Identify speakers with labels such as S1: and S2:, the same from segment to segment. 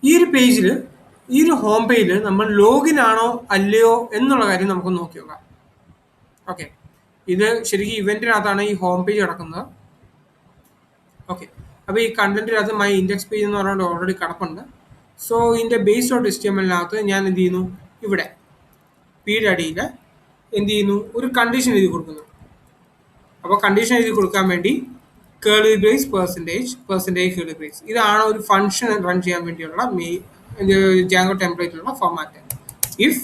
S1: ഈ ഒരു പേജിൽ, ഈ ഒരു ഹോം പേജിൽ നമ്മൾ ലോഗിൻ ആണോ അല്ലയോ എന്നുള്ള കാര്യം നമുക്ക് നോക്കി നോക്കാം. ഓക്കെ, ഇത് ശരിക്കും ഇവന്റിനകത്താണ് ഈ ഹോം പേജ് കിടക്കുന്നത്. ഓക്കെ, അപ്പോൾ ഈ കണ്ടന്റിനകത്ത് മൈ ഇൻഡെക്സ് പേജ് എന്ന് പറഞ്ഞുകൊണ്ട് ഓൾറെഡി കിടപ്പുണ്ട്. സോ ഇതിൻ്റെ ബേസ് ഡോട്ട് HTML-നകത്ത് ഞാൻ എന്ത് ചെയ്യുന്നു, ഇവിടെ പിയുടെ അടിയിൽ എന്ത് ചെയ്യുന്നു, ഒരു കണ്ടീഷൻ എഴുതി കൊടുക്കുന്നു. അപ്പോൾ കണ്ടീഷൻ എഴുതി കൊടുക്കാൻ വേണ്ടി curly brace percentage curly brace, ഇതാണ് ഒരു ഫംഗ്ഷൻ റൺ ചെയ്യാൻ വേണ്ടിയുള്ള ജാങ്കോ ടെംപ്ലേറ്റിലുള്ള ഫോർമാറ്റ്. ഇഫ്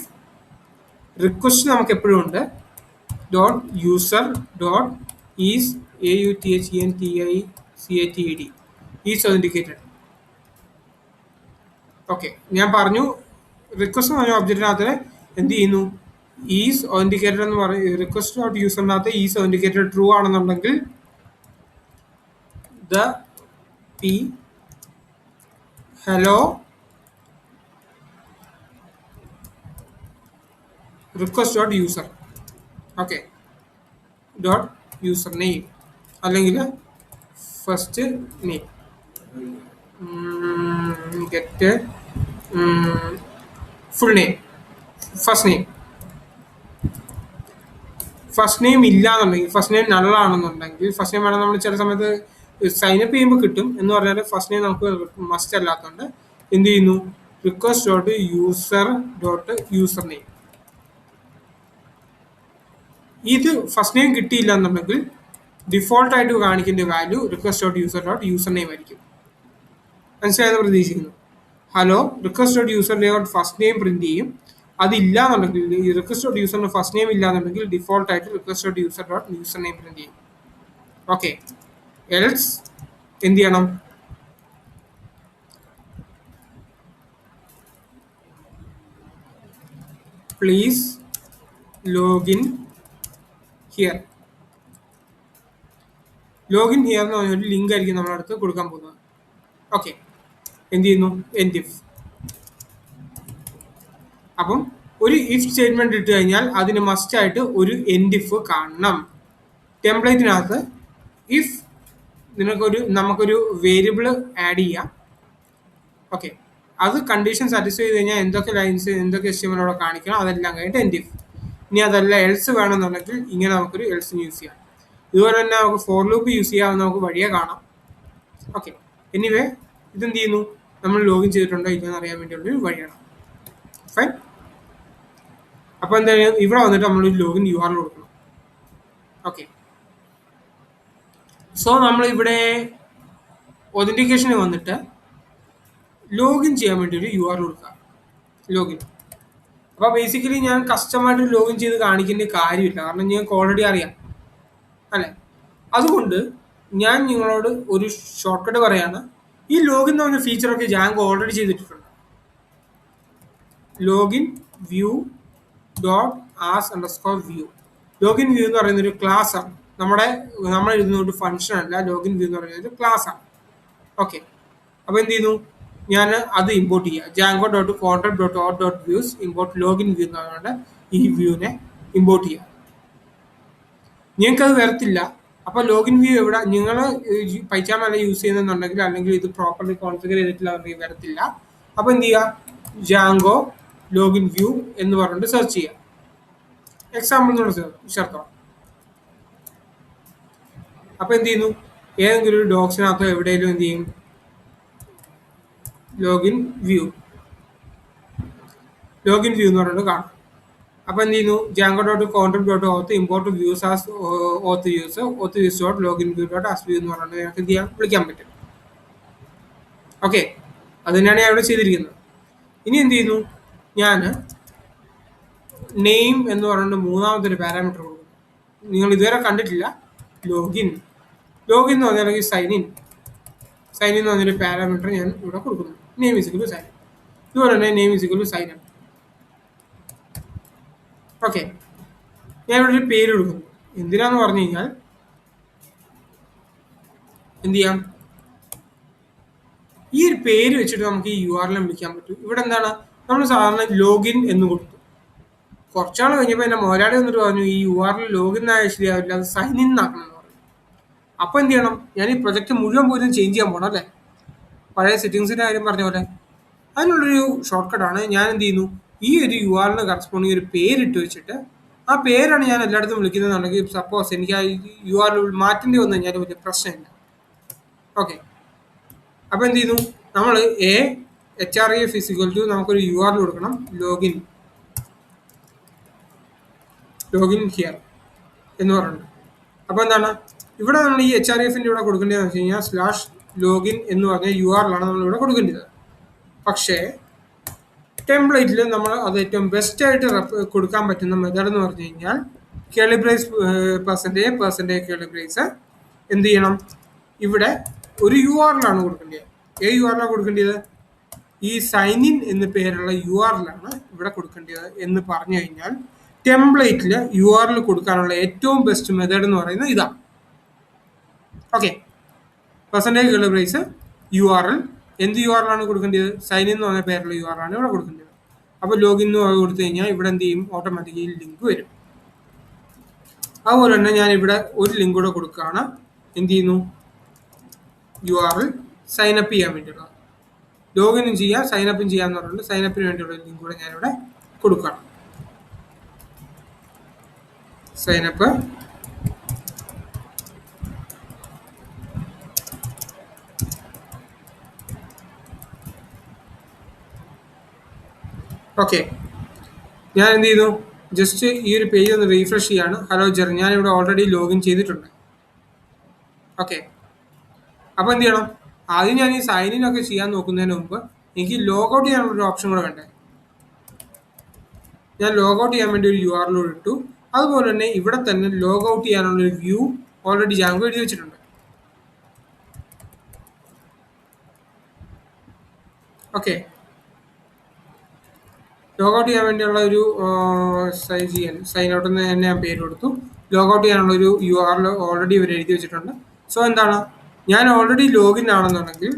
S1: റിക്വസ്റ്റ് നമുക്ക് എപ്പോഴും ഉണ്ട് dot user dot is AUTHENTICATED is authenticated. Okay, ഞാൻ പറഞ്ഞു റിക്വസ്റ്റ് എന്ന് പറഞ്ഞ ഒബ്ജക്റ്റിനകത്ത് എന്ത് ചെയ്യുന്നു, ഈസ് ഒതന്റിക്കേറ്റഡ് എന്ന് പറയും. റിക്വസ്റ്റ് ഡോട്ട് യൂസറിനകത്ത് ഈസ് ഒതന്റിക്കേറ്റഡ് ട്രൂ ആണെന്നുണ്ടെങ്കിൽ the p hello request dot user, okay, dot user name അല്ലെങ്കിൽ first name get full name, first name ഇല്ല എന്നുണ്ടെങ്കിൽ, ഫസ്റ്റ് നെയിം നള്ളാണെന്നുണ്ടെങ്കിൽ, ഫസ്റ്റ് നെയിം വേണം നമ്മൾ ചില സമയത്ത് സൈനപ്പ് ചെയ്യുമ്പോൾ കിട്ടും എന്ന് പറഞ്ഞാൽ ഫസ്റ്റ് നെയിം നമുക്ക് മസ്റ്റ് അല്ലാത്തതുകൊണ്ട് എന്ത് ചെയ്യുന്നു, റിക്വസ്റ്റ് ഡോട്ട് യൂസർ നെയിം. ഇത് ഫസ്റ്റ് നെയിം കിട്ടിയില്ല എന്നുണ്ടെങ്കിൽ ഡിഫോൾട്ടായിട്ട് കാണിക്കേണ്ട value request dot user name ആയിരിക്കും. മനസ്സിലായെന്ന് പ്രതീക്ഷിക്കുന്നു. Hello request dot user dot first name print ചെയ്യും. അതില്ല എന്നുണ്ടെങ്കിൽ, ഈ റിക്വസ്റ്റ് ഡോട്ട് യൂസറിന് ഫസ്റ്റ് നെയിം ഇല്ല എന്നുണ്ടെങ്കിൽ ഡിഫോൾട്ടായിട്ട് request dot user name print ചെയ്യും. ഓക്കെ, എൽസ് എന്ത് ചെയ്യണം, please login here. Login here എന്ന് പറഞ്ഞൊരു ലിങ്ക് ആയിരിക്കും നമ്മളടുത്ത് കൊടുക്കാൻ പോകുന്നത്. ഓക്കെ, എന്ത് ചെയ്യുന്നു, എൻഡ് ഇഫ്. അപ്പം ഒരു ഇഫ് സ്റ്റേറ്റ്മെന്റ് ഇട്ട് കഴിഞ്ഞാൽ അതിന് മസ്റ്റായിട്ട് ഒരു എൻഡ് ഇഫ് കാണണം. ടെംപ്ലേറ്റിനകത്ത് ഇഫ് നമുക്കൊരു വേരിയബിൾ ആഡ് ചെയ്യാം. ഓക്കെ, അത് കണ്ടീഷൻ സാറ്റിസ്ഫൈ ചെയ്ത് കഴിഞ്ഞാൽ എന്തൊക്കെ ലൈൻസ് എന്തൊക്കെ HTML അവിടെ കാണിക്കണം അതെല്ലാം കഴിഞ്ഞിട്ട് എൻഡ് ഇഫ്. ഇനി അതല്ല എൽസ് വേണമെന്നുണ്ടെങ്കിൽ ഇങ്ങനെ നമുക്കൊരു എൽസിന് യൂസ് ചെയ്യാം. ഇതുപോലെ തന്നെ നമുക്ക് ഫോർ ലൂപ്പ് യൂസ് ചെയ്യാമെന്ന് നമുക്ക് വഴിയെ കാണാം. ഓക്കെ, എനിവേ ഇതെന്ത് ചെയ്യുന്നു, നമ്മൾ ലോഗിൻ ചെയ്തിട്ടുണ്ടോ ഇല്ലെന്ന് അറിയാൻ വേണ്ടിയുള്ളൊരു വഴിയാണ്. ഫൈൻ. അപ്പോൾ എന്തായാലും ഇവിടെ വന്നിട്ട് നമ്മളൊരു ലോഗിൻ URL കൊടുക്കണം. ഓക്കെ, സോ നമ്മളിവിടെ ഒതന്റിക്കേഷന് വന്നിട്ട് ലോഗിൻ ചെയ്യാൻ വേണ്ടി ഒരു URL കൊടുക്കുക, ലോഗിൻ. അപ്പോൾ ബേസിക്കലി ഞാൻ കസ്റ്റമായിട്ട് ലോഗിൻ ചെയ്ത് കാണിക്കേണ്ട കാര്യമില്ല, കാരണം ഞങ്ങൾക്ക് ഓൾറെഡി അറിയാം അല്ലേ. അതുകൊണ്ട് ഞാൻ നിങ്ങളോട് ഒരു ഷോർട്ട് കട്ട് പറയാണ്. ഈ ലോഗിൻ എന്ന് പറഞ്ഞ ഫീച്ചറൊക്കെ ജാങ്കോ ഓൾറെഡി ചെയ്തിട്ടുണ്ട്. Login view dot as underscore view. Login view എന്ന് പറയുന്ന ഒരു ക്ലാസ് ആണ്. നമ്മൾ എഴുതുന്ന ഒരു ഫംഗ്ഷൻ അല്ല. ലോഗിൻ വ്യൂ എന്ന് പറയുന്നത് ഒരു ക്ലാസ് ആണ്. ഓക്കെ, അപ്പോൾ എന്ത് ചെയ്യുന്നു, ഞാൻ അത് ഇമ്പോർട്ട് ചെയ്യുക. Django dot contract dot auth dot views import login view എന്ന് പറഞ്ഞുകൊണ്ട് ഈ വ്യൂവിനെ ഇമ്പോർട്ട് ചെയ്യുക. നിങ്ങൾക്കത് വരത്തില്ല. അപ്പോൾ ലോഗിൻ വ്യൂ എവിടെ, നിങ്ങൾ പൈച്ചാമല്ല യൂസ് ചെയ്യുന്നുണ്ടെങ്കിൽ അല്ലെങ്കിൽ ഇത് പ്രോപ്പർലി കോൺഫിഗർ ചെയ്തിട്ടില്ല എന്നുണ്ടെങ്കിൽ വരത്തില്ല. അപ്പോൾ എന്ത് ചെയ്യുക, ജാങ്കോ ലോഗിൻ വ്യൂ എന്ന് പറഞ്ഞിട്ട് സെർച്ച് ചെയ്യുക. എക്സാമ്പിൾ ചേർത്തോ. അപ്പോൾ എന്ത് ചെയ്യുന്നു, ഏതെങ്കിലും ഒരു ഡോക്സിനകത്തോ എവിടെയെങ്കിലും എന്ത് ചെയ്യും, ലോഗിൻ വ്യൂ എന്ന് പറഞ്ഞിട്ട് കാണും. അപ്പോൾ എന്ത് ചെയ്യുന്നു, Django dot contract dot auth import views as auth views dot login view dot as view എന്ന് പറഞ്ഞിട്ട് ഞങ്ങൾക്ക് എന്ത് ചെയ്യാൻ വിളിക്കാൻ പറ്റും. ഓക്കെ, അത് തന്നെയാണ് ഞാൻ ഇവിടെ ചെയ്തിരിക്കുന്നത്. ഇനി എന്ത് ചെയ്യുന്നു, ഞാൻ നെയിം എന്ന് പറഞ്ഞിട്ട് മൂന്നാമത്തെ ഒരു പാരാമീറ്റർ കൊടുക്കുന്നു. നിങ്ങൾ ഇതുവരെ കണ്ടിട്ടില്ല. ലോഗിൻ എന്ന് പറഞ്ഞാൽ സൈൻ ഇൻ എന്ന് പറഞ്ഞൊരു പാരാമീറ്റർ ഞാൻ ഇവിടെ കൊടുക്കുന്നു. Name equal sign. ഇതുപോലെ തന്നെ name equal sign up. Okay, ഞാൻ ഇവിടെ ഒരു പേര് കൊടുക്കുന്നു. എന്തിനാന്ന് പറഞ്ഞു കഴിഞ്ഞാൽ എന്ത് ചെയ്യാം, ഈ ഒരു പേര് വെച്ചിട്ട് നമുക്ക് ഈ URL വിളിക്കാൻ പറ്റും. ഇവിടെ എന്താണ്, നമ്മൾ സാധാരണ ലോഗിൻ എന്ന് കൊടുത്തു. കുറച്ചാൾ കഴിഞ്ഞപ്പോൾ എൻ്റെ മോരാടി വന്നിട്ട് പറഞ്ഞു ഈ URL ലോഗിൻ ആയ ശരിയാവില്ല, അത് സൈൻ ഇൻ ആക്കണം എന്ന് പറഞ്ഞു. അപ്പോൾ എന്ത് ചെയ്യണം, ഞാൻ ഈ പ്രൊജക്റ്റ് മുഴുവൻ പോലും ചേഞ്ച് ചെയ്യാൻ പോകണം അല്ലേ, പഴയ സെറ്റിങ്സിൻ്റെ കാര്യം പറഞ്ഞ പോലെ അതിനുള്ളൊരു ഷോർട്ട് കട്ടാണ് ഞാൻ എന്ത് ചെയ്യുന്നു, ഈ ഒരു യു ആറിന് കറസ്പോണ്ടിങ് ഒരു പേരിട്ട് വെച്ചിട്ട് ആ പേരാണ് ഞാൻ എല്ലായിടത്തും വിളിക്കുന്നതെന്നുണ്ടെങ്കിൽ സപ്പോസ് എനിക്ക് ആ യു ആർ മാറ്റേണ്ടി വന്നു കഴിഞ്ഞാൽ വലിയ പ്രശ്നമില്ല. ഓക്കെ, അപ്പോൾ എന്ത് ചെയ്യുന്നു, നമ്മൾ href = നമുക്കൊരു യു ആറിൽ കൊടുക്കണം ലോഗിൻ ഹിയർ എന്ന് പറഞ്ഞിട്ടുണ്ട്. അപ്പോൾ എന്താണ് ഇവിടെ നമ്മൾ ഈ hrefന്റെ ഇവിടെ കൊടുക്കേണ്ടതെന്ന് വെച്ച് കഴിഞ്ഞാൽ /login എന്ന് പറഞ്ഞ യു ആറിലാണ് നമ്മൾ ഇവിടെ കൊടുക്കേണ്ടത്. പക്ഷേ ടെംപ്ലേറ്റിൽ നമ്മൾ അത് ഏറ്റവും ബെസ്റ്റ് ആയിട്ട് കൊടുക്കാൻ പറ്റുന്ന മെത്തേഡ് എന്ന് പറഞ്ഞു കഴിഞ്ഞാൽ കേളി ബ്രേസ് പെർസെൻറ്റേജ് കേളി ബ്രേസ് എന്ത് ചെയ്യണം, ഇവിടെ ഒരു യു ആറിലാണ് കൊടുക്കേണ്ടത്. യു ആറിലാണ് കൊടുക്കേണ്ടത്, ഈ സൈൻ ഇൻ എന്ന് പേരുള്ള യു ആറിലാണ് ഇവിടെ കൊടുക്കേണ്ടത് എന്ന് പറഞ്ഞു കഴിഞ്ഞാൽ ടെംപ്ലേറ്റിൽ യു ആറിൽ കൊടുക്കാനുള്ള ഏറ്റവും ബെസ്റ്റ് മെത്തേഡ് എന്ന് പറയുന്നത് ഇതാണ്. Okay, percentage curly brace U ആറിൽ എന്ത് യു ആറിലാണ് കൊടുക്കേണ്ടത്, സൈൻ ഇൻ എന്ന് പറഞ്ഞ പേരുള്ള യു ആറാണ് ഇവിടെ കൊടുക്കേണ്ടത്. അപ്പോൾ ലോഗിൻ എന്ന് കൊടുത്തു കഴിഞ്ഞാൽ ഇവിടെ എന്ത് ചെയ്യും, ഓട്ടോമാറ്റിക്കലി ലിങ്ക് വരും. അതുപോലെ തന്നെ ഞാൻ ഇവിടെ ഒരു ലിങ്ക് കൂടെ കൊടുക്കുകയാണ്, എന്ത് ചെയ്യുന്നു, യു ആറിൽ സൈനപ്പ് ചെയ്യാൻ വേണ്ടിയുള്ളത്. ലോഗിനും ചെയ്യാം സൈനപ്പും ചെയ്യാന്ന് പറഞ്ഞിട്ടുണ്ട്. സൈനപ്പിന് വേണ്ടിയുള്ള ലിങ്ക് കൂടെ ഞാനിവിടെ കൊടുക്കുകയാണ്. സൈനപ്പ് ഓക്കെ, ഞാൻ എന്ത് ചെയ്തു, ജസ്റ്റ് ഈ ഒരു പേജ് ഒന്ന് റീഫ്രഷ് ചെയ്യാണ്. ഹലോ ജെറി, ഞാനിവിടെ ഓൾറെഡി ലോഗിൻ ചെയ്തിട്ടുണ്ട്. ഓക്കെ, അപ്പോൾ എന്ത് ചെയ്യണം, ആദ്യം ഞാൻ ഈ സൈൻ ഇൻ ഒക്കെ ചെയ്യാൻ നോക്കുന്നതിന് മുമ്പ് എനിക്ക് ലോഗൗട്ട് ചെയ്യാനുള്ളൊരു ഓപ്ഷൻ കൂടെ വേണ്ടേ. ഞാൻ ലോഗൗട്ട് ചെയ്യാൻ വേണ്ടി ഒരു യു ആറിലൂടെ ഇട്ടു. അതുപോലെ തന്നെ ഇവിടെ തന്നെ ലോഗൗട്ട് ചെയ്യാനുള്ളൊരു വ്യൂ ഓൾറെഡി ജാങ്കോ എഴുതി വെച്ചിട്ടുണ്ട്. ഓക്കെ, ലോഗൗട്ട് ചെയ്യാൻ വേണ്ടിയുള്ള ഒരു സൈൻ ഔട്ട് എന്ന് തന്നെ ഞാൻ പേര് കൊടുത്തു. ലോഗൗട്ട് ചെയ്യാനുള്ള ഒരു യു ആറിൽ ഓൾറെഡി ഇവർ എഴുതി വെച്ചിട്ടുണ്ട്. സോ എന്താണ്, ഞാൻ ഓൾറെഡി ലോഗിൻ ആണെന്നുണ്ടെങ്കിൽ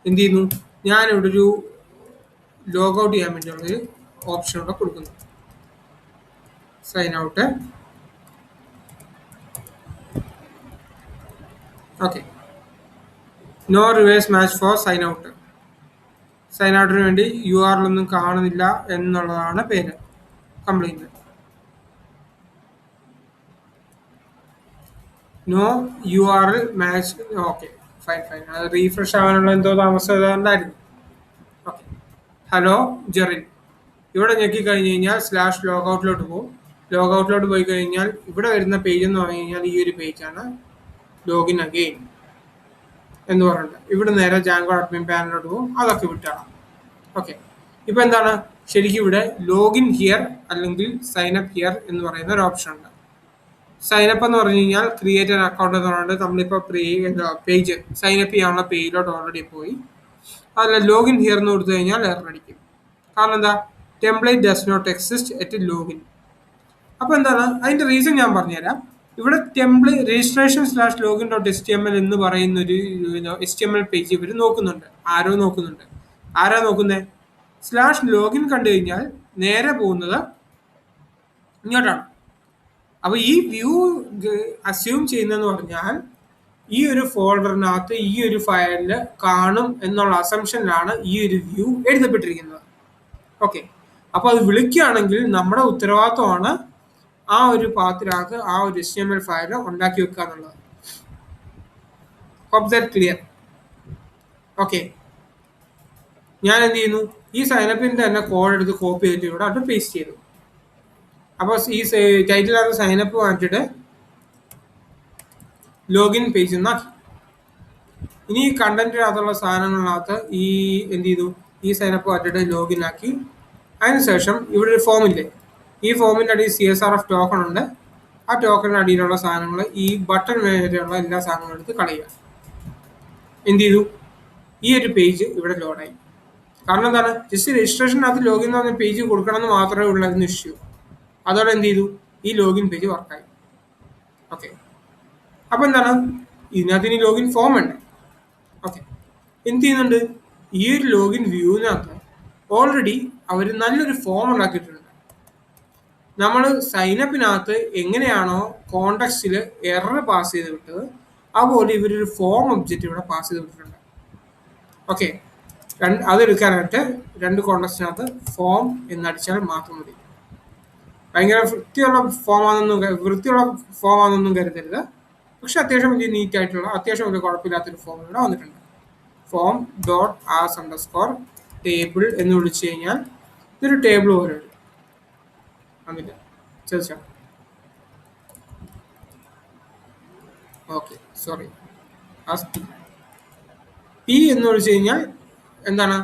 S1: എന്ത് ചെയ്യുന്നു, ഞാനിവിടെ ഒരു ലോഗൗട്ട് ചെയ്യാൻ വേണ്ടിയുള്ളൊരു ഓപ്ഷൻ ഇവിടെ കൊടുക്കുന്നു. Sign out. Okay, no reverse match for sign out. Sign ഔട്ടിന് വേണ്ടി യു ആറിലൊന്നും കാണുന്നില്ല എന്നുള്ളതാണ് പേര്, കംപ്ലൈൻറ്റ്. നോ യു ആറിൽ മാച്ച്. Okay, fine. അത് റീഫ്രഷ് ആവാനുള്ള എന്തോ താമസം ഉണ്ടായിരുന്നു. ഓക്കെ, ഹലോ ജെറിൻ ഇവിടെ ഞെക്കി കഴിഞ്ഞ് കഴിഞ്ഞാൽ /logouട്ടിലോട്ട് പോകും. ലോഗൗട്ടിലോട്ട് പോയി കഴിഞ്ഞാൽ ഇവിടെ വരുന്ന പേജ് എന്ന് പറഞ്ഞു കഴിഞ്ഞാൽ ഈ ഒരു പേജാണ്, ലോഗിൻ അഗെയിൻ എന്ന് പറഞ്ഞിട്ട്. ഇവിടെ നേരെ ജാങ്കോ അഡ്മിൻ പാനലിലോട്ട് പോകും, അതൊക്കെ വിട്ടാണ്. ഓക്കെ, ഇപ്പോൾ എന്താണ്, ശരിക്കും ഇവിടെ ലോഗിൻ ഹിയർ അല്ലെങ്കിൽ സൈനപ്പ് ഹിയർ എന്ന് പറയുന്ന ഒരു ഓപ്ഷൻ ഉണ്ട്. സൈനപ്പ് എന്ന് പറഞ്ഞു കഴിഞ്ഞാൽ ക്രിയേറ്റ് ആൻ അക്കൗണ്ട് എന്ന് പറഞ്ഞിട്ട് നമ്മളിപ്പോൾ പേജ് സൈനപ്പ് ചെയ്യാനുള്ള പേജിലോട്ട് ഓൾറെഡി പോയി. അതിൽ ലോഗിൻ ഹിയർ എന്ന് കൊടുത്തു കഴിഞ്ഞാൽ എറർ അടിക്കും. കാരണം എന്താ, template does not exist at login. അപ്പോൾ എന്താണ് അതിൻ്റെ റീസൺ ഞാൻ പറഞ്ഞുതരാം. ഇവിടെ രജിസ്ട്രേഷൻ /login.html എന്ന് പറയുന്ന ഒരു HTML പേജ് ഇവർ നോക്കുന്നുണ്ട്. ആരാ നോക്കുന്നത്, /login കണ്ടു കഴിഞ്ഞാൽ നേരെ പോകുന്നത് ഇങ്ങോട്ടാണ്. അപ്പോൾ ഈ വ്യൂ അസ്യൂം ചെയ്യുന്നതെന്ന് പറഞ്ഞാൽ ഈ ഒരു ഫോൾഡറിനകത്ത് ഈ ഒരു ഫയലിൽ കാണും എന്നുള്ള അസംഷനിലാണ് ഈ ഒരു വ്യൂ എഴുതപ്പെട്ടിരിക്കുന്നത്. ഓക്കെ, അപ്പോൾ അത് വിളിക്കുകയാണെങ്കിൽ നമ്മുടെ ഉത്തരവാദിത്വമാണ് ആ ഒരു പാത്തിനകത്ത് ആ ഒരു HTML ഫയൽ ഉണ്ടാക്കി വെക്കുക എന്നുള്ളത്. Hope that clear. ഓക്കെ, ഞാൻ എന്ത് ചെയ്യുന്നു, ഈ സൈനപ്പിൻ്റെ തന്നെ കോഡ് എടുത്ത് കോപ്പി ചെയ്തിട്ട് ഇവിടെ അത് പേസ്റ്റ് ചെയ്തു. അപ്പോൾ ഈ ടൈറ്റിലകത്ത് സൈനപ്പ് മാറ്റിയിട്ട് ലോഗിൻ പേജ് എന്നാക്കി. ഇനി ഈ കണ്ടന്റിനകത്തുള്ള സാധനങ്ങളിനകത്ത് ഈ എന്ത് ചെയ്തു, ഈ സൈനപ്പ് മാറ്റിയിട്ട് ലോഗിൻ ആക്കി. അതിനുശേഷം ഇവിടെ ഒരു ഫോമില്ലേ, ഈ ഫോമിൻ്റെ അടിയിൽ CSRF ടോക്കൺ ഉണ്ട്. ആ ടോക്കണിന് അടിയിലുള്ള സാധനങ്ങൾ ഈ ബട്ടൺ വരെയുള്ള എല്ലാ സാധനങ്ങളും എടുത്ത് കളയുക. എന്ത് ചെയ്തു, ഈ ഒരു പേജ് ഇവിടെ ലോഡായി. കാരണം എന്താണ്, ജസ്റ്റ് രജിസ്ട്രേഷനകത്ത് ലോഗിൻ എന്ന് പറഞ്ഞ പേജ് കൊടുക്കണമെന്ന് മാത്രമേ ഉള്ളായിരുന്നു ഇഷ്യൂ. അതോടെ എന്ത് ചെയ്തു, ഈ ലോഗിൻ പേജ് വർക്കായി. ഓക്കെ, അപ്പോൾ എന്താണ്, ഇതിനകത്ത് ഇനി ലോഗിൻ ഫോം ഉണ്ട്. ഓക്കെ, എന്ത് ചെയ്യുന്നുണ്ട്, ഈ ഒരു ലോഗിൻ വ്യൂവിനകത്ത് ഓൾറെഡി അവർ നല്ലൊരു ഫോം ഉണ്ടാക്കിയിട്ടുണ്ട്. നമ്മൾ സൈനപ്പിനകത്ത് എങ്ങനെയാണോ കോണ്ടെക്സ്റ്റിൽ എറർ പാസ് ചെയ്ത് വിട്ടത്, അതുപോലെ ഇവരൊരു ഫോം ഒബ്ജക്റ്റ് ഇവിടെ പാസ് ചെയ്ത് വിട്ടിട്ടുണ്ട്. ഓക്കെ, അതെടുക്കാനായിട്ട് 2 കോണ്ടക്സ്റ്റിനകത്ത് ഫോം എന്നടിച്ചാൽ മാത്രം മതി. ഭയങ്കര വൃത്തിയുള്ള ഫോമാണെന്നൊന്നും കരുതരുത്. പക്ഷെ അത്യാവശ്യം വലിയ നീറ്റ് ആയിട്ടുള്ള അത്യാവശ്യം വലിയ കുഴപ്പമില്ലാത്തൊരു ഫോം ഇവിടെ വന്നിട്ടുണ്ട്. Form dot as underscore table എന്ന് വിളിച്ചു കഴിഞ്ഞാൽ ഇതൊരു ടേബിൾ പോലെ വരും. വന്നില്ല ചോദിച്ചാൽ ഓക്കെ സോറി പി എന്ന് വിളിച്ചു കഴിഞ്ഞാൽ എന്താണ്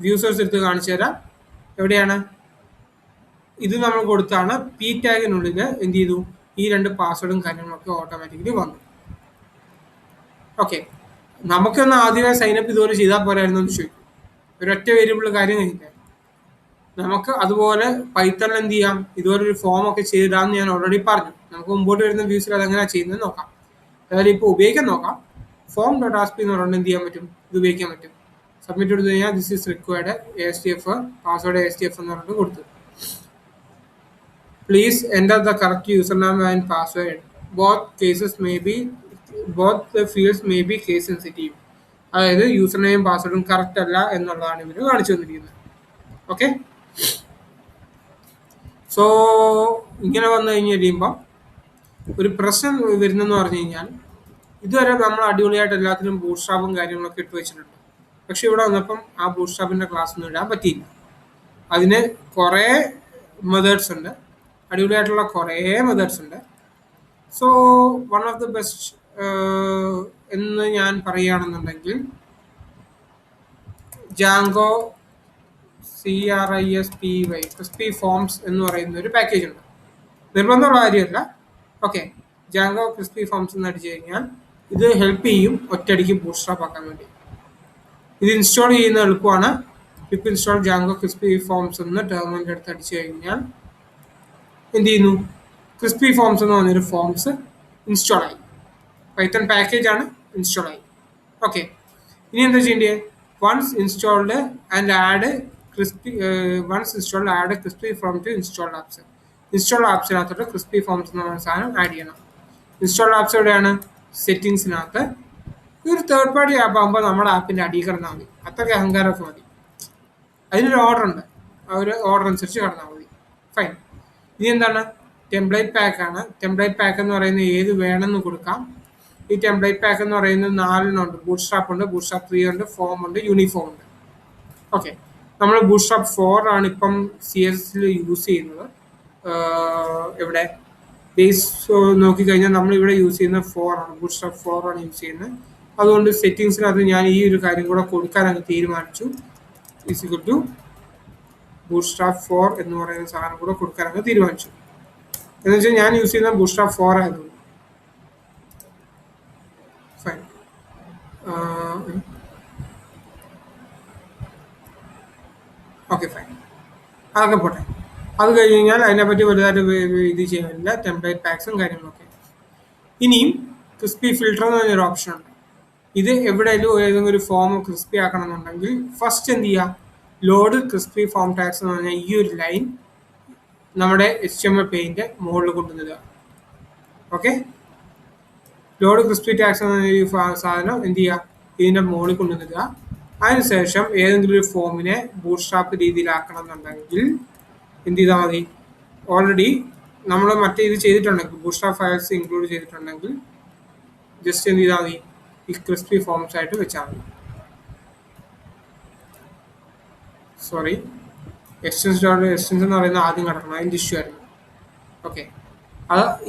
S1: വ്യൂസേഴ്സ് എടുത്ത് കാണിച്ചു തരാം. എവിടെയാണ് ഇത് നമ്മൾ കൊടുത്താണ് പി ടാഗിനുള്ളിൽ എന്ത് ചെയ്തു ഈ 2 പാസ്വേഡും കാര്യങ്ങളൊക്കെ ഓട്ടോമാറ്റിക്കലി വന്നു. ഓക്കെ നമുക്കൊന്ന് ആദ്യമേ സൈനപ്പ് ഇതുപോലെ ചെയ്താൽ പോരായിരുന്നു എന്ന് ചോദിക്കും. ഒരൊറ്റ വേരിയബിൾ കാര്യം കഴിഞ്ഞില്ല. നമുക്ക് അതുപോലെ പൈത്തണിൽ എന്ത് ചെയ്യാം ഇതുപോലെ ഒരു ഫോം ഒക്കെ ചെയ്തിടാമെന്ന് ഞാൻ ഓൾറെഡി പറഞ്ഞു. നമുക്ക് മുമ്പോട്ട് വരുന്ന വ്യൂസിൽ അതെങ്ങനെയാണ് ചെയ്യുന്നത് നോക്കാം. അതായത് ഇപ്പോൾ ഉപയോഗിക്കാൻ നോക്കാം. ഫോം ഡോട്ട് ആസ്പി എന്ന് പറഞ്ഞാൽ എന്ത് ചെയ്യാൻ പറ്റും, ഇത് ഉപയോഗിക്കാൻ പറ്റും. സബ്മിറ്റ് എടുത്തു കഴിഞ്ഞാൽ this is required ASTF password ASTF എന്ന് പറഞ്ഞിട്ട് കൊടുത്തു. Please enter the correct user name and password. Both the fields may be case sensitive. അതായത് യൂസർ നെയിം പാസ്വേഡും കറക്റ്റ് അല്ല എന്നുള്ളതാണ് ഇവർ കാണിച്ചു തന്നിരിക്കുന്നത്. ഓക്കെ സോ ഇങ്ങനെ വന്നു കഴിയുമ്പോൾ ഒരു പ്രശ്നം വരുന്നെന്ന് പറഞ്ഞു കഴിഞ്ഞാൽ ഇതുവരെ നമ്മൾ അടിപൊളിയായിട്ട് എല്ലാത്തിനും ബൂട്ട്സ്ട്രാപ്പും കാര്യങ്ങളൊക്കെ ഇട്ട് വെച്ചിട്ടുണ്ട്. പക്ഷെ ഇവിടെ വന്നപ്പം ആ ബൂട്ട്സ്ട്രാപ്പിൻ്റെ ക്ലാസ് ഒന്നും ഇടാൻ പറ്റിയില്ല. അതിന് കുറേ മെത്തേഡ്സ് ഉണ്ട്, അടിപൊളിയായിട്ടുള്ള കുറേ മെത്തേഡ്സ് ഉണ്ട്. So one of the best എന്ന് ഞാൻ പറയുകയാണെന്നുണ്ടെങ്കിൽ ജാങ്കോ CRISPY ക്രിസ്പി ഫോംസ് എന്ന് പറയുന്ന ഒരു പാക്കേജ് ഉണ്ട്. നിർബന്ധമുള്ള കാര്യമല്ല. ഓക്കെ ജാങ്കോ ക്രിസ്പി ഫോംസ് എന്ന് അടിച്ചു കഴിഞ്ഞാൽ ഇത് ഹെൽപ്പ് ചെയ്യും ഒറ്റയടിക്ക് ബൂട്ട്സ്ട്രാപ്പ് ആക്കാൻ വേണ്ടി. ഇത് ഇൻസ്റ്റാൾ ചെയ്യുന്ന എളുപ്പമാണ്. Pip install Django crispy forms എന്ന് ടെർമിനലിൻ്റെ അടുത്ത് അടിച്ചു കഴിഞ്ഞാൽ എന്ത് ചെയ്യുന്നു, ക്രിസ്പി ഫോംസ് എന്ന് പറഞ്ഞൊരു ഫോംസ് ഇൻസ്റ്റാൾ ആയി. പൈത്തൺ പാക്കേജ് ആണ്, ഇൻസ്റ്റാൾ ആയി. ഓക്കെ ഇനി എന്താ ചെയ്യേണ്ടത്, once installed and add crispy form to installed apps. Installed ആപ്സിനകത്തോട്ട് ക്രിസ്പി ഫോംസ് എന്ന് പറഞ്ഞ സാധനം ആഡ് ചെയ്യണം. ഇൻസ്റ്റാൾഡ് ആപ്സ് എവിടെയാണ്, സെറ്റിങ്സിനകത്ത്. ഇതൊരു തേർഡ് പാർട്ടി ആപ്പ് ആകുമ്പോൾ നമ്മുടെ ആപ്പിൻ്റെ അടിയിൽ കിടന്നാൽ മതി. അത്രയ്ക്ക് അഹങ്കാരമൊക്കെ മതി. അതിനൊരു ഓർഡർ ഉണ്ട്, ആ ഒരു ഓർഡർ അനുസരിച്ച് കിടന്നാൽ മതി. ഫൈൻ. ഇനി എന്താണ്, ടെംപ്ലേറ്റ് പാക്ക് ആണ്. ടെംപ്ലേറ്റ് പാക്ക് എന്ന് പറയുന്നത് ഏത് വേണമെന്ന് കൊടുക്കാം. ഈ ടെംപ്ലേറ്റ് പാക്ക് എന്ന് പറയുന്നത് 4 ഉണ്ട്. ബൂട്ട്സ്ട്രാപ്പ് ഉണ്ട്, ബൂട്ട്സ്ട്രാപ്പ് 3 ഉണ്ട്, ഫോം ഉണ്ട്, യൂണിഫോം ഉണ്ട്. ഓക്കെ നമ്മൾ ബൂട്ട്സ്ട്രാപ്പ് 4 ആണ് ഇപ്പം CSS യൂസ് ചെയ്യുന്നത്. എവിടെ ബേസ് നോക്കിക്കഴിഞ്ഞാൽ നമ്മൾ ഇവിടെ യൂസ് ചെയ്യുന്ന 4 ആണ്, ബൂട്ട്സ്ട്രാപ്പ് 4 ആണ് യൂസ് ചെയ്യുന്നത്. അതുകൊണ്ട് സെറ്റിങ്സിനകത്ത് ഞാൻ ഈ ഒരു കാര്യം കൂടെ കൊടുക്കാനങ്ങ് തീരുമാനിച്ചു. ഈക്വൽ ടു ബൂട്ട്സ്ട്രാപ്പ് 4 എന്ന് പറയുന്ന സാധനം കൂടെ കൊടുക്കാനങ്ങ് തീരുമാനിച്ചു. എന്ന് വെച്ചാൽ ഞാൻ യൂസ് ചെയ്യുന്ന ബൂട്ട്സ്ട്രാപ്പ് 4 ആയതുകൊണ്ട്. ഫൈൻ. ഓക്കെ ഫൈൻ, അതൊക്കെ പോട്ടെ. അത് കഴിഞ്ഞ് കഴിഞ്ഞാൽ അതിനെപ്പറ്റി വലുതായിട്ട് ഇത് ചെയ്യാനില്ല, ടെംപ്ലേറ്റ് പാക്സും കാര്യങ്ങളൊക്കെ. ഇനിയും ക്രിസ്പി ഫിൽട്ടർ എന്ന് പറഞ്ഞൊരു ഓപ്ഷൻ ഉണ്ട്. ഇത് എവിടെയെങ്കിലും ഏതെങ്കിലും ഒരു ഫോം ക്രിസ്പി ആക്കണമെന്നുണ്ടെങ്കിൽ ഫസ്റ്റ് എന്ത് ചെയ്യുക, ലോഡ് ക്രിസ്പി ഫോം ടാക്സ് എന്ന് പറഞ്ഞാൽ ഈ ഒരു ലൈൻ നമ്മുടെ HTML പേജിൻ്റെ മുകളിൽ കൊണ്ടുവരിക. ഓക്കെ ലോഡ് ക്രിസ്പി ടാക്സ് എന്ന ഈ സാധനം എന്ത് ചെയ്യുക, ഇതിൻ്റെ മുകളിൽ കൊണ്ടുവരിക. അതിനുശേഷം ഏതെങ്കിലും ഒരു ഫോമിനെ ബൂട്ട്സ്ട്രാപ്പ് രീതിയിലാക്കണം എന്നുണ്ടെങ്കിൽ എന്ത് ചെയ്താൽ മതി, ഓൾറെഡി നമ്മൾ മറ്റേ ഇത് ചെയ്തിട്ടുണ്ടെങ്കിൽ ബൂട്ട്സ്ട്രാപ്പ് ഫയൽസ് ഇൻക്ലൂഡ് ചെയ്തിട്ടുണ്ടെങ്കിൽ ജസ്റ്റ് എന്ത് ചെയ്താൽ മതി, ഈ ക്രിസ്പി ഫോംസ് ആയിട്ട് വെച്ചാൽ മതി. സോറി എക്സ്റ്റൻസ് എന്ന് പറയുന്നത് ആദ്യം കിടക്കണം, അതിൻ്റെ ഇഷ്യൂ ആയിരുന്നു. ഓക്കെ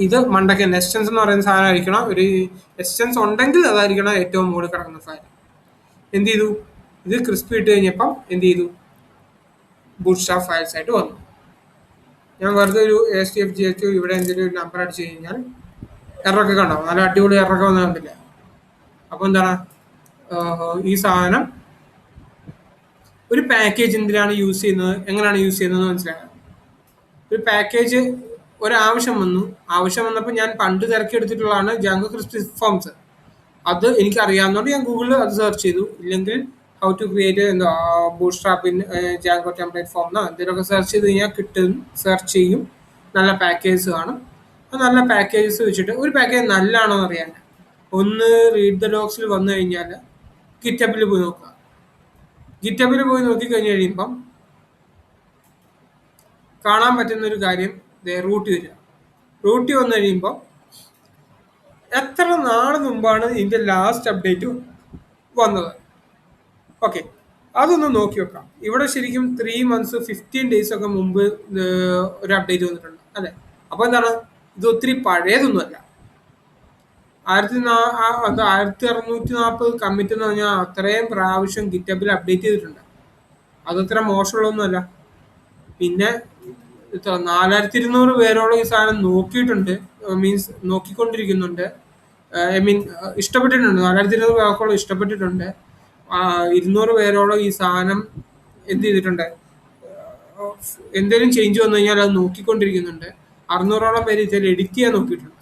S1: ഇത് മണ്ടയ്ക്ക് എക്സ്റ്റൻസ് എന്ന് പറയുന്ന സാധനം ആയിരിക്കണം. ഒരു എക്സ്റ്റൻസ് ഉണ്ടെങ്കിൽ അതായിരിക്കണം ഏറ്റവും മുകളിൽ കിടക്കുന്ന ഫയൽ. എന്ത് ചെയ്തു, ഇത് ക്രിസ്പി ഇട്ട് കഴിഞ്ഞപ്പം എന്ത് ചെയ്തു, ബൂട്ട്സ്ട്രാപ്പ് ഫയൽസ് ആയിട്ട് വന്നു. ഞാൻ വെറുതെ ഒരു ASTF ഇവിടെ എന്തെങ്കിലും ഒരു നമ്പർ അടിച്ചു കഴിഞ്ഞാൽ എററൊക്കെ കണ്ടോ, നല്ല അടിപൊളി എററൊക്കെ വന്ന് കണ്ടില്ല. അപ്പോൾ എന്താണ്, ഈ സാധനം ഒരു പാക്കേജ് എന്തിനാണ് യൂസ് ചെയ്യുന്നത്, എങ്ങനെയാണ് യൂസ് ചെയ്യുന്നത് മനസ്സിലാക്കാം. ഒരു പാക്കേജ് ഒരാവശ്യം വന്നപ്പോൾ ഞാൻ പണ്ട് തിരക്കിയെടുത്തിട്ടുള്ളതാണ് ജാങ്കോ ക്രിസ്പി ഫോംസ്. അത് എനിക്ക് അറിയാവുന്നതുകൊണ്ട് ഞാൻ ഗൂഗിളിൽ അത് സെർച്ച് ചെയ്തു. ഇല്ലെങ്കിൽ how to create bootstrap in Django template form എന്നോ എന്തെങ്കിലുമൊക്കെ സെർച്ച് ചെയ്ത് കഴിഞ്ഞാൽ കിട്ടും. സെർച്ച് ചെയ്യും, നല്ല പാക്കേജസ് കാണും. ആ നല്ല പാക്കേജസ് വെച്ചിട്ട് ഒരു പാക്കേജ് നല്ലതാണോ എന്നറിയാൻ ഒന്ന് റീഡ് ദ ഡോക്സിൽ വന്നു കഴിഞ്ഞാൽ ഗിറ്റപ്പിൽ പോയി നോക്കുക. ഗിറ്റബിൽ പോയി നോക്കിക്കഴിഞ്ഞ് കഴിയുമ്പം കാണാൻ പറ്റുന്ന ഒരു കാര്യം റൂട്ട് വരിക. റൂട്ട് വന്നു കഴിയുമ്പോൾ എത്ര നാൾ മുമ്പാണ് ഇതിന്റെ ലാസ്റ്റ് അപ്ഡേറ്റ് വന്നത്. ഓക്കെ, അതൊന്ന് നോക്കി വെക്കാം. ഇവിടെ ശരിക്കും 3 months 15 days ഒക്കെ മുമ്പ് ഒരു അപ്ഡേറ്റ് വന്നിട്ടുണ്ട് അല്ലെ. അപ്പൊ എന്താണ്, ഇത് ഒത്തിരി പഴയതൊന്നുമല്ല. 1640 കമ്മിറ്റ് എന്ന് പറഞ്ഞാൽ അത്രയും പ്രാവശ്യം ഗിറ്റബിൽ അപ്ഡേറ്റ് ചെയ്തിട്ടുണ്ട്. അതത്ര മോശമുള്ളതൊന്നുമല്ല. പിന്നെ 4200 പേരോളം ഈ സാധനം നോക്കിയിട്ടുണ്ട്, മീൻസ് നോക്കിക്കൊണ്ടിരിക്കുന്നുണ്ട്. ഐ മീൻ ഇഷ്ടപ്പെട്ടിട്ടുണ്ട്. 4200 പേർക്കോളം ഇഷ്ടപ്പെട്ടിട്ടുണ്ട്. 200 പേരോളം ഈ സാധനം എന്ത് ചെയ്തിട്ടുണ്ട്, എന്തെങ്കിലും ചേഞ്ച് വന്നു കഴിഞ്ഞാൽ അത് നോക്കിക്കൊണ്ടിരിക്കുന്നുണ്ട്. 600ഓളം പേര് ഇതിൽ എഡിറ്റ് ചെയ്യാൻ നോക്കിയിട്ടുണ്ട്.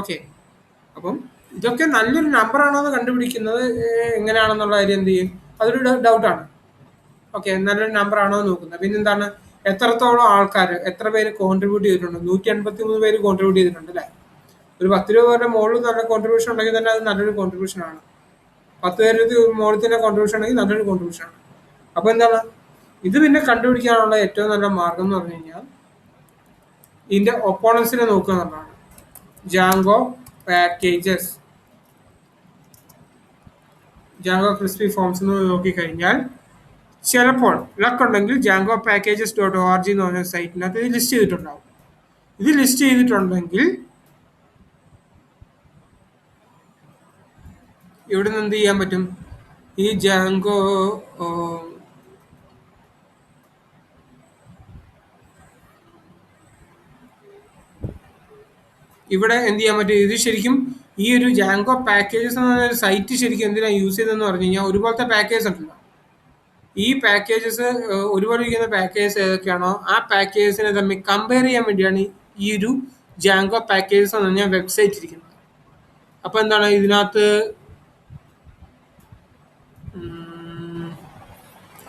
S1: ഓക്കെ, അപ്പം ഇതൊക്കെ നല്ലൊരു നമ്പർ ആണോ എന്ന് കണ്ടുപിടിക്കുന്നത് എങ്ങനെയാണെന്നുള്ള കാര്യം എന്ത് ചെയ്യും, അതൊരു ഡൗട്ടാണ്. ഓക്കെ, നല്ലൊരു നമ്പർ ആണോ എന്ന് നോക്കുന്നത്. പിന്നെന്താണ്, എത്രത്തോളം ആൾക്കാർ, എത്ര പേര് കോൺട്രിബ്യൂട്ട് ചെയ്തിട്ടുണ്ട്. 153 പേര് കോൺട്രിബ്യൂട്ട് ചെയ്തിട്ടുണ്ട് അല്ലേ. ഒരു 10 രൂപ വരെ മുകളിൽ നല്ല കോൺട്രിബ്യൂഷൻ ഉണ്ടെങ്കിൽ തന്നെ അത് നല്ലൊരു കോൺട്രിബ്യൂഷൻ ആണ്. 10 പേര് മുകളിൽ തന്നെ കോൺട്രിബ്യൂഷൻ ഉണ്ടെങ്കിൽ നല്ലൊരു കോൺട്രിബ്യൂഷൻ ആണ്. അപ്പൊ എന്താണ്, ഇത് പിന്നെ കണ്ടുപിടിക്കാനുള്ള ഏറ്റവും നല്ല മാർഗം എന്ന് പറഞ്ഞു കഴിഞ്ഞാൽ ഇതിന്റെ ഒപ്പോണൻസിനെ നോക്കുക എന്നുള്ളതാണ്. Django packages, Django crispy forms എന്ന് നോക്കിക്കഴിഞ്ഞാൽ ചിലപ്പോൾ ലക്ക് ഉണ്ടെങ്കിൽ ജാങ്കോ പാക്കേജസ് .org എന്ന് പറഞ്ഞ സൈറ്റിനകത്ത് ഇത് ലിസ്റ്റ് ചെയ്തിട്ടുണ്ടാവും. ഇത് ലിസ്റ്റ് ചെയ്തിട്ടുണ്ടെങ്കിൽ ഇവിടെ നിന്ന് എന്ത് ചെയ്യാൻ പറ്റും, ഈ ജാങ്കോ ഇവിടെ എന്ത് ചെയ്യാൻ പറ്റും, ഇത് ശരിക്കും ഈ ഒരു ജാങ്കോ പാക്കേജസ് എന്ന് പറഞ്ഞ സൈറ്റ് ശരിക്കും എന്തിനാണ് യൂസ് ചെയ്തതെന്ന് പറഞ്ഞു കഴിഞ്ഞാൽ ഒരുപോലത്തെ പാക്കേജ് ഉണ്ടല്ലോ. ഈ പാക്കേജസ് ഒരുപോലെ ഇരിക്കുന്ന പാക്കേജസ് ഏതൊക്കെയാണോ ആ പാക്കേജസിനെ തമ്മിൽ കമ്പയർ ചെയ്യാൻ വേണ്ടിയാണ് ഈ ഒരു ജാങ്കോ പാക്കേജസ് എന്ന് പറഞ്ഞാൽ വെബ്സൈറ്റ് ഇരിക്കുന്നത്. അപ്പൊ എന്താണ് ഇതിനകത്ത്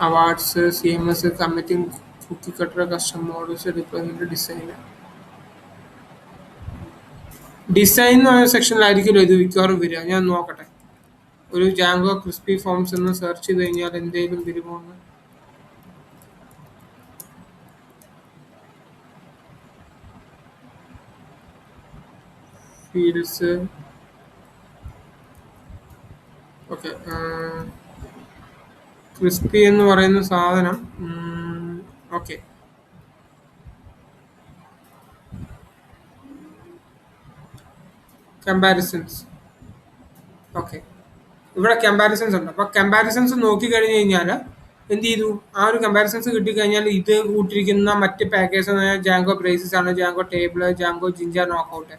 S1: awards, CMS, committing, cookie cutter, custom models, deployment, design എന്ന് പറഞ്ഞ സെക്ഷനിലായിരിക്കുമല്ലോ ഇത് മിക്കവാറും വരിക. ഞാൻ നോക്കട്ടെ, ഒരു ജാങ്കോ ക്രിസ്പി ഫോംസ് എന്ന് സെർച്ച് ചെയ്ത് കഴിഞ്ഞാൽ എന്തെങ്കിലും വരുമോന്ന്. ഫീൽഡ്സ്, ഓക്കെ, ക്രിസ്പി എന്ന് പറയുന്ന സാധനം. Okay, comparisons. ഓക്കെ, ഇവിടെ കമ്പാരിസൺസ് ഉണ്ട്. അപ്പൊ കമ്പാരിസൺസ് നോക്കി കഴിഞ്ഞു കഴിഞ്ഞാൽ എന്ത് ചെയ്തു, ആ ഒരു കമ്പാരിസൺസ് കിട്ടിക്കഴിഞ്ഞാൽ ഇത് കൂട്ടിരിക്കുന്ന മറ്റ് പാക്കേജ് ജാങ്കോ ബ്രേസസ് ആണ്, ജാങ്കോ ടേബിൾ, ജാങ്കോ ജിഞ്ച നോക്കൗട്ട്.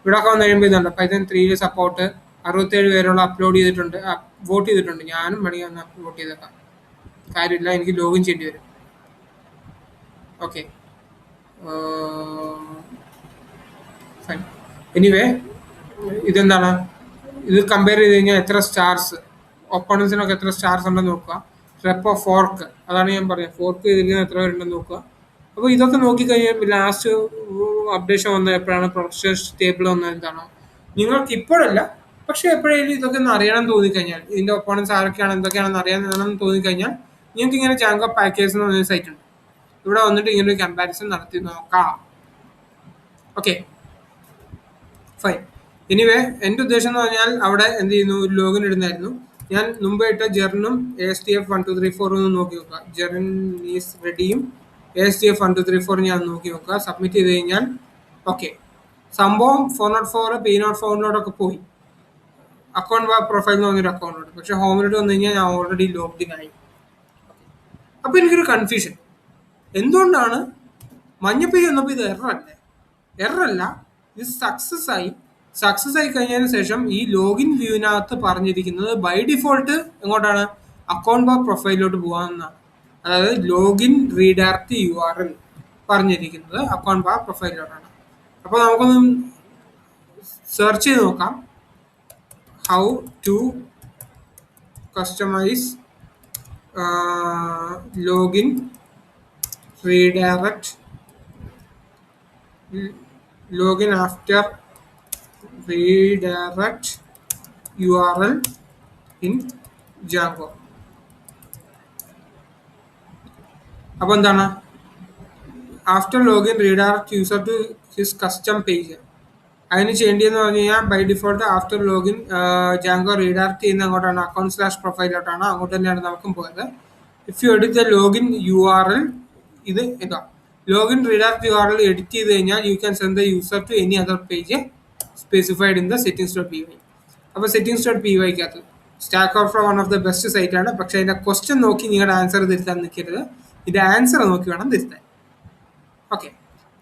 S1: ഇവിടെ ഒക്കെ വന്നു കഴിയുമ്പോൾ ഇതുണ്ട് പൈത്തൺ 3 സപ്പോർട്ട്. 67 പേരോളം അപ്ലോഡ് ചെയ്തിട്ടുണ്ട്, വോട്ട് ചെയ്തിട്ടുണ്ട്. ഞാനും വേണമെങ്കിൽ ഒന്ന് വോട്ട് ചെയ്തേക്കാം, കാര്യമില്ല, എനിക്ക് ലോഗിൻ ചെയ്യേണ്ടി വരും. Okay, fine. എനിവേ ഇതെന്താണ്, ഇത് കമ്പയർ ചെയ്ത് കഴിഞ്ഞാൽ എത്ര സ്റ്റാർസ്, ഒപ്പോണൻസിനൊക്കെ എത്ര സ്റ്റാർസ് ഉണ്ടെന്ന് നോക്കുക. റെപ്പോ ഫോർക്ക്, അതാണ് ഞാൻ പറഞ്ഞത്, ഫോർക്ക് ചെയ്തിരിക്കുന്ന എത്ര പേരുണ്ടെന്ന് നോക്കുക. അപ്പോൾ ഇതൊക്കെ നോക്കിക്കഴിഞ്ഞാൽ ലാസ്റ്റ് അപ്ഡേഷൻ വന്നത് എപ്പോഴാണ്, പ്രൊഡക്ഷൻ ടേബിൾ വന്നത് എന്താണോ, നിങ്ങൾക്ക് ഇപ്പോഴല്ല പക്ഷെ എപ്പോഴേലും ഇതൊക്കെ ഒന്ന് അറിയണം തോന്നിക്കഴിഞ്ഞാൽ, ഇതിന്റെ ഒപ്പോണൻസ് ആരൊക്കെയാണ് എന്തൊക്കെയാണെന്ന് അറിയാൻ തോന്നിക്കഴിഞ്ഞാൽ നിങ്ങൾക്ക് ഇങ്ങനെ ജാങ്കോ പാക്കേജ് എന്ന് പറഞ്ഞ സൈറ്റ് ഉണ്ട്. ഇവിടെ വന്നിട്ട് ഇങ്ങനെ ഒരു കമ്പാരിസൺ നടത്തി നോക്കാം. Okay, fine. എനിവേ എൻ്റെ ഉദ്ദേശം എന്ന് പറഞ്ഞാൽ അവിടെ എന്ത് ചെയ്യുന്നു, ഒരു ലോഗിൻ ഇടുന്നായിരുന്നു. ഞാൻ മുമ്പ് ഇട്ട ജെറിനും ASDF 1234 നോക്കി നോക്കുക. ജെറിൻ ഈസ് റെഡിയും ASDF 1234 ഞാൻ നോക്കി നോക്കുക. സബ്മിറ്റ് ചെയ്ത് കഴിഞ്ഞാൽ ഓക്കെ, സംഭവം 404 P04 പോയി. അക്കൗണ്ട് പ്രൊഫൈൽ എന്ന് പറഞ്ഞൊരു അക്കൗണ്ട് ഉണ്ട്. പക്ഷെ ഹോമിലോട്ട് വന്നു കഴിഞ്ഞാൽ ഞാൻ ഓൾറെഡി ലോഗ്ഡ് ആയി. അപ്പൊ എനിക്കൊരു കൺഫ്യൂഷൻ, എന്തുകൊണ്ടാണ് മഞ്ഞപ്പേജ് വന്നപ്പോൾ ഇത് എററല്ലേ? എററല്ല, ഇത് സക്സസ് ആയി കഴിഞ്ഞതിന് ശേഷം ഈ ലോഗിൻ വ്യൂവിനകത്ത് പറഞ്ഞിരിക്കുന്നത് ബൈ ഡിഫോൾട്ട് എങ്ങോട്ടാണ്, അക്കൗണ്ട് പ്രൊഫൈലിലോട്ട് പോകാമെന്നാണ്. അതായത് ലോഗിൻ റീഡയറക്റ്റ് URL പറഞ്ഞിരിക്കുന്നത് അക്കൗണ്ട് പ്രൊഫൈലിലോട്ടാണ്. അപ്പോൾ നമുക്കൊന്ന് സെർച്ച് ചെയ്ത് നോക്കാം, how to customize login redirect login after redirect URL in Django. അപ്പോൾ എന്താണ് after login redirect user to his custom page. അതിന് ചെയ്യേണ്ടതെന്ന് പറഞ്ഞു കഴിഞ്ഞാൽ by default after login Django redirect ചെയ്യുന്ന അങ്ങോട്ടാണ് account/profile അങ്ങോട്ട് തന്നെയാണ് നമുക്കും പോയത്. If you edit the login U R L ഇത് ഇതാ login redirect U R L edit ചെയ്ത് കഴിഞ്ഞാൽ you can send the user to any other page specified in the settings.py. അപ്പോൾ settings.pyക്കകത്ത് stack over one of the best site ആണ്. പക്ഷേ അതിൻ്റെ question നോക്കി നിങ്ങളുടെ ആൻസർ തിരുത്താൻ നിൽക്കരുത്, ഇതിൻ്റെ ആൻസർ നോക്കി വേണം തിരുത്താൻ. ഓക്കെ,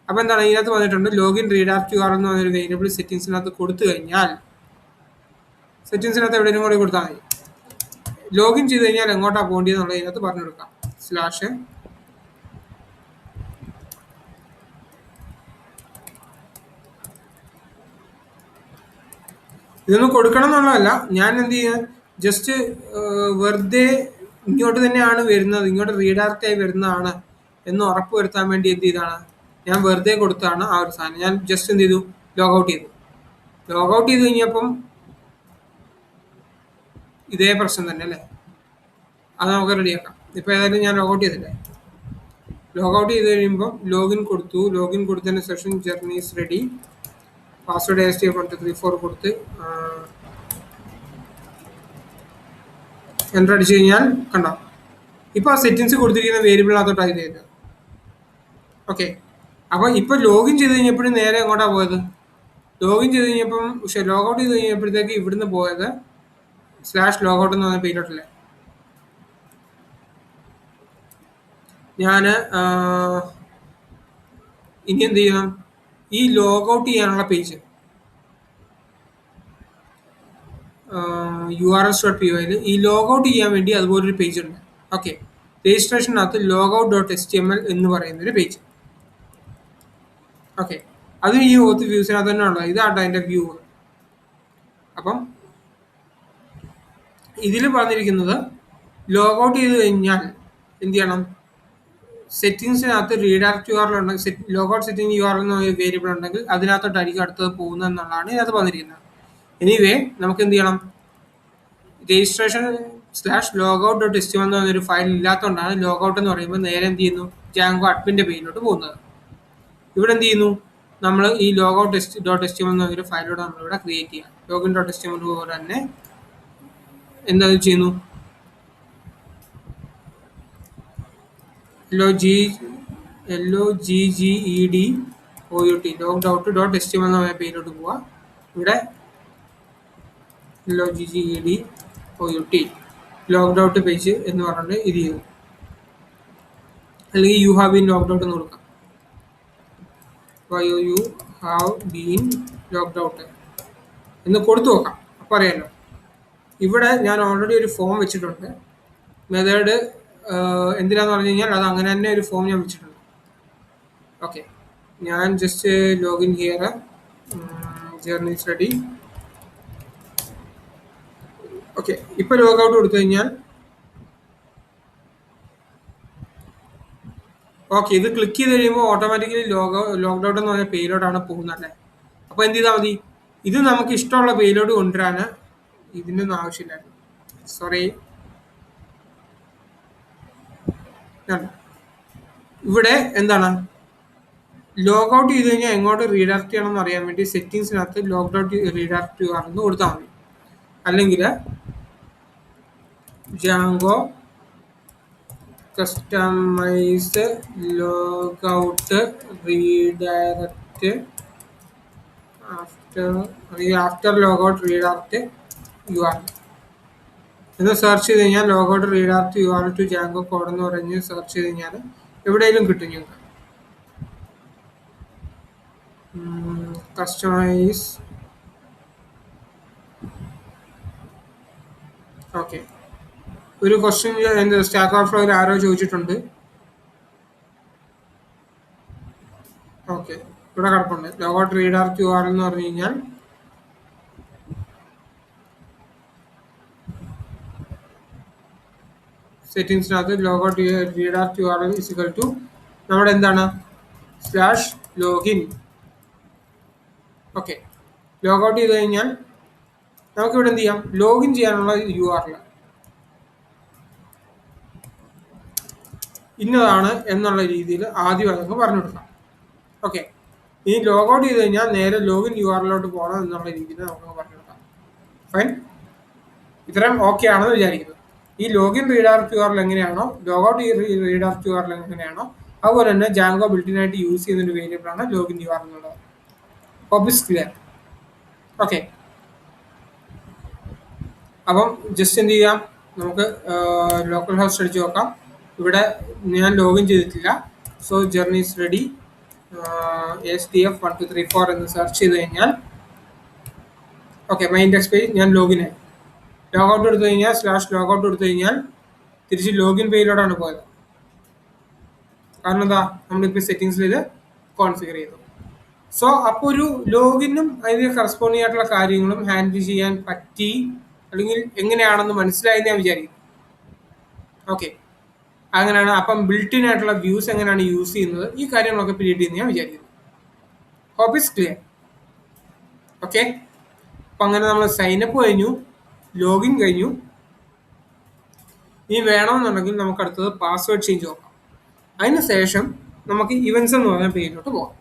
S1: അപ്പോൾ എന്താണ് ഇതിനകത്ത് വന്നിട്ടുണ്ട് ലോഗിൻ റീഡയറക്ട് യു ആർ എന്ന് പറഞ്ഞൊരു വേരിയബിൾ സെറ്റിംഗ്സിനകത്ത് കൊടുത്തു കഴിഞ്ഞാൽ സെറ്റിംഗ്സിനകത്ത് എവിടെയും കൂടി കൊടുത്താൽ മതി. ലോഗിൻ ചെയ്ത് കഴിഞ്ഞാൽ എങ്ങോട്ടാണ് പോകേണ്ടതെന്നുള്ളത് ഇതിനകത്ത് പറഞ്ഞു കൊടുക്കാം. സ്ലാഷ് ഇതൊന്നും കൊടുക്കണം എന്നുള്ളതല്ല, ഞാൻ എന്ത് ചെയ്യാൻ ജസ്റ്റ് വെറുതെ ഇങ്ങോട്ട് തന്നെയാണ് വരുന്നത്, ഇങ്ങോട്ട് റീഡയറക്റ്റ് ആയി വരുന്നതാണ് എന്ന് ഉറപ്പ് വരുത്താൻ വേണ്ടി എന്ത് ചെയ്താണ് ഞാൻ വെറുതെ കൊടുത്താണ് ആ ഒരു സാധനം. ഞാൻ ജസ്റ്റ് എന്ത് ചെയ്തു ലോഗൗട്ട് ചെയ്തു. ലോഗൗട്ട് ചെയ്ത് കഴിഞ്ഞപ്പം ഇതേ പ്രശ്നം തന്നെ അല്ലേ, അത് നമുക്ക് റെഡിയാക്കാം. ഇപ്പോൾ ഏതായാലും ഞാൻ ലോഗൗട്ട് ചെയ്തില്ലേ, ലോഗൗട്ട് ചെയ്ത് കഴിയുമ്പം ലോഗിൻ കൊടുത്തു. ലോഗിൻ കൊടുത്തതിന് ശേഷം ജേർണീസ് റെഡി, പാസ്വേഡ് AST1234 കൊടുത്ത് എൻ്റർ അടിച്ചു കഴിഞ്ഞാൽ കണ്ടോ ഇപ്പോൾ ആ സെറ്റിങ്സ് കൊടുത്തിരിക്കുന്ന വേരിയബിളിനകത്തോട്ടാണ് ഇത് ചെയ്തത്. ഓക്കെ, അപ്പോൾ ഇപ്പോൾ ലോഗിൻ ചെയ്ത് കഴിഞ്ഞപ്പോഴും നേരെ എങ്ങോട്ടാണ് പോയത്, ലോഗിൻ ചെയ്ത് കഴിഞ്ഞപ്പം പക്ഷേ ലോഗൗട്ട് ചെയ്ത് കഴിഞ്ഞപ്പോഴത്തേക്ക് ഇവിടുന്ന് പോയത് /ലോഗൗട്ട് എന്ന് പറഞ്ഞ പേരിലോട്ടല്ലേ. ഞാൻ ഇനി എന്ത് ചെയ്യണം, ഈ ലോഗൗട്ട് ചെയ്യാനുള്ള പേജ് urls.py ഈ ലോഗൗട്ട് ചെയ്യാൻ വേണ്ടി അതുപോലൊരു പേജ് ഉണ്ട്. ഓക്കെ, രജിസ്ട്രേഷനകത്ത് logout.html എന്ന് പറയുന്നൊരു പേജ്. ഓക്കെ, അതും ഈ ഓത്ത് വ്യൂസിനകത്ത് തന്നെ ഉള്ളത്. ഇതാണ് അതിൻ്റെ വ്യൂ. അപ്പം ഇതിൽ പറഞ്ഞിരിക്കുന്നത് ലോഗൗട്ട് ചെയ്ത് കഴിഞ്ഞാൽ എന്ത് ചെയ്യണം, സെറ്റിങ്സിനകത്ത് റീഡയറക്ട് യു ആർ എൽ ഉണ്ടെങ്കിൽ logout setting U R L എന്ന് വേരിയബിൾ ഉണ്ടെങ്കിൽ അതിനകത്തോട്ടായിരിക്കും അടുത്തത് പോകുന്നത് എന്നുള്ളതാണ് ഇതിനകത്ത് പറഞ്ഞിരിക്കുന്നത്. എനിവേ നമുക്ക് എന്ത് ചെയ്യണം, രജിസ്ട്രേഷൻ /logout.html എന്ന് പറഞ്ഞൊരു ഫയൽ ഇല്ലാത്തതുകൊണ്ടാണ് ലോഗൗട്ട് എന്ന് പറയുമ്പോൾ നേരെ എന്ത് ചെയ്യുന്നു ജാങ്കോ അഡ്മിൻ്റെ പേജിലോട്ട് പോകുന്നത്. ഇവിടെ എന്ത് ചെയ്യുന്നു, നമ്മൾ ഈ logout.html എന്ന് പറഞ്ഞൊരു ഫയലോട് നമ്മളിവിടെ ക്രിയേറ്റ് ചെയ്യാം. login.html പോലെ തന്നെ എന്താ ചെയ്യുന്നു, logout.html എന്ന് പറഞ്ഞ പേജിലോട്ട് പോവുക. ഇവിടെ logout ലോഗ്ഡ് ഔട്ട് പേജ് എന്ന് പറഞ്ഞിട്ട് ഇത് ചെയ്തു, അല്ലെങ്കിൽ you have been logged out എന്ന് കൊടുക്കാം. You have been logged out എന്ന് കൊടുത്തു നോക്കാം. അപ്പോൾ അറിയാമല്ലോ, ഇവിടെ ഞാൻ ഓൾറെഡി ഒരു ഫോം വെച്ചിട്ടുണ്ട്. മെത്തേഡ് എന്തിനാന്ന് പറഞ്ഞു കഴിഞ്ഞാൽ അത് അങ്ങനെ തന്നെ ഒരു ഫോം ഞാൻ വെച്ചിട്ടുണ്ട്. ഓക്കെ, ഞാൻ just login here journeys ready. Okay, ഇപ്പോൾ ലോഗൗട്ട് കൊടുത്തു കഴിഞ്ഞാൽ ഓക്കെ ഇത് ക്ലിക്ക് ചെയ്ത് കഴിയുമ്പോൾ ഓട്ടോമാറ്റിക്കലി ലോഗ്ഡ് ഔട്ട് എന്ന് പറഞ്ഞ പേയിലോട്ടാണ് പോകുന്നത് അല്ലേ. അപ്പോൾ എന്ത് ചെയ്താൽ മതി, ഇത് നമുക്ക് ഇഷ്ടമുള്ള പേയിലോട്ട് കൊണ്ടുവരാൻ ഇതിനൊന്നും ആവശ്യമില്ലായിരുന്നു. സോറി, ഇവിടെ എന്താണ് ലോഗൗട്ട് ചെയ്ത് കഴിഞ്ഞാൽ എങ്ങോട്ട് റീഡയറക്ട് ചെയ്യണം എന്ന് അറിയാൻ വേണ്ടി സെറ്റിങ്സിനകത്ത് ലോഗ്ഡ് ഔട്ട് റീഡയറക്ട് ചെയ്യുകയാണെന്ന് കൊടുത്താൽ മതി. അല്ലെങ്കിൽ Django customize logout redirect after logout redirect U R എന്ന് സെർച്ച് ചെയ്ത് കഴിഞ്ഞാൽ logout redirect U R to Django code എന്ന് പറഞ്ഞ് സെർച്ച് ചെയ്ത് കഴിഞ്ഞാൽ എവിടെയെങ്കിലും കിട്ടും ഞങ്ങൾക്ക്. കസ്റ്റമൈസ് ഓക്കെ, ഒരു ക്വസ്റ്റ്യൻ എന്ത് സ്റ്റാക്ക് ഓവർഫ്ലോയിൽ ആരോ ചോദിച്ചിട്ടുണ്ട്. ഓക്കെ, ഇവിടെ കിടപ്പുണ്ട് ലോഗൗട്ട് റീഡയറക്റ്റ് യു ആർ എന്ന് പറഞ്ഞു കഴിഞ്ഞാൽ സെറ്റിങ്സിനകത്ത് logout redirect U R L is equal to നമ്മുടെ എന്താണ് /ലോഗിൻ. ഓക്കെ, ലോഗൗട്ട് ചെയ്ത് കഴിഞ്ഞാൽ നമുക്കിവിടെ എന്ത് ചെയ്യാം, ലോഗിൻ ചെയ്യാനുള്ള യു ആർ എൽ ഇന്നതാണ് എന്നുള്ള രീതിയിൽ ആദ്യം അതങ്ങ് പറഞ്ഞു കൊടുക്കാം. ഓക്കെ, ഇനി ലോഗൗട്ട് ചെയ്ത് കഴിഞ്ഞാൽ നേരെ ലോഗിൻ യു ആർ എല്ലോട്ട് പോകണം എന്നുള്ള രീതിയിൽ നമുക്ക് പറഞ്ഞു കൊടുക്കാം. ഫൈൻ, ഇത്രയും ഓക്കെ ആണെന്ന് വിചാരിക്കുന്നു. ഈ login redirect U R L എങ്ങനെയാണോ, logout redirect U R L എങ്ങനെയാണോ, അതുപോലെ തന്നെ ജാങ്കോ ബിൽറ്റിനായിട്ട് യൂസ് ചെയ്യുന്ന ഒരു വേരിയബിൾ ആണ് ലോഗിൻ യു ആർ എന്നുള്ളത്. Hope is clear. ഓക്കെ, അപ്പം ജസ്റ്റ് എന്ത് ചെയ്യാം, നമുക്ക് ലോക്കൽ ഹോസ്റ്റ് അടിച്ച് നോക്കാം. ഇവിടെ ഞാൻ ലോഗിൻ ചെയ്തിട്ടില്ല. So journey is ready. SDF1234 എന്ന് സെർച്ച് ചെയ്ത് കഴിഞ്ഞാൽ ഓക്കെ, മൈ ഇൻഡെക്സ് പേജ് ഞാൻ ലോഗിൻ ആയി. ലോഗൗട്ട് എടുത്തു കഴിഞ്ഞാൽ /ലോഗൗട്ട് എടുത്തു കഴിഞ്ഞാൽ തിരിച്ച് ലോഗിൻ പേജിലോട്ടാണ് പോയത്. കാരണം എന്താ, നമ്മളിപ്പോൾ സെറ്റിങ്സിൽ ഇത് കോൺഫിഗർ ചെയ്തു. സോ അപ്പോൾ ഒരു ലോഗിനും അതിന് കറസ്പോണ്ടിങ് ആയിട്ടുള്ള കാര്യങ്ങളും ഹാൻഡിൽ ചെയ്യാൻ പറ്റി, അല്ലെങ്കിൽ എങ്ങനെയാണെന്ന് മനസ്സിലായെന്ന് ഞാൻ വിചാരിക്കുന്നു. ഓക്കെ, അങ്ങനെയാണ്. അപ്പം ബിൽറ്റിൻ ആയിട്ടുള്ള വ്യൂസ് എങ്ങനെയാണ് യൂസ് ചെയ്യുന്നത്, ഈ കാര്യങ്ങളൊക്കെ പിരീഡ് ചെയ്യുന്ന ഞാൻ വിചാരിക്കുന്നു. Hope is clear. ഓക്കെ, അപ്പം അങ്ങനെ നമ്മൾ സൈനപ്പ് കഴിഞ്ഞു, ലോഗിൻ കഴിഞ്ഞു. ഇനി വേണമെന്നുണ്ടെങ്കിൽ നമുക്ക് അടുത്തത് പാസ്വേഡ് ചേഞ്ച് നോക്കാം. അതിന് ശേഷം നമുക്ക് ഇവൻസ് എന്ന് പറഞ്ഞ പേജിലോട്ട് പോകാം.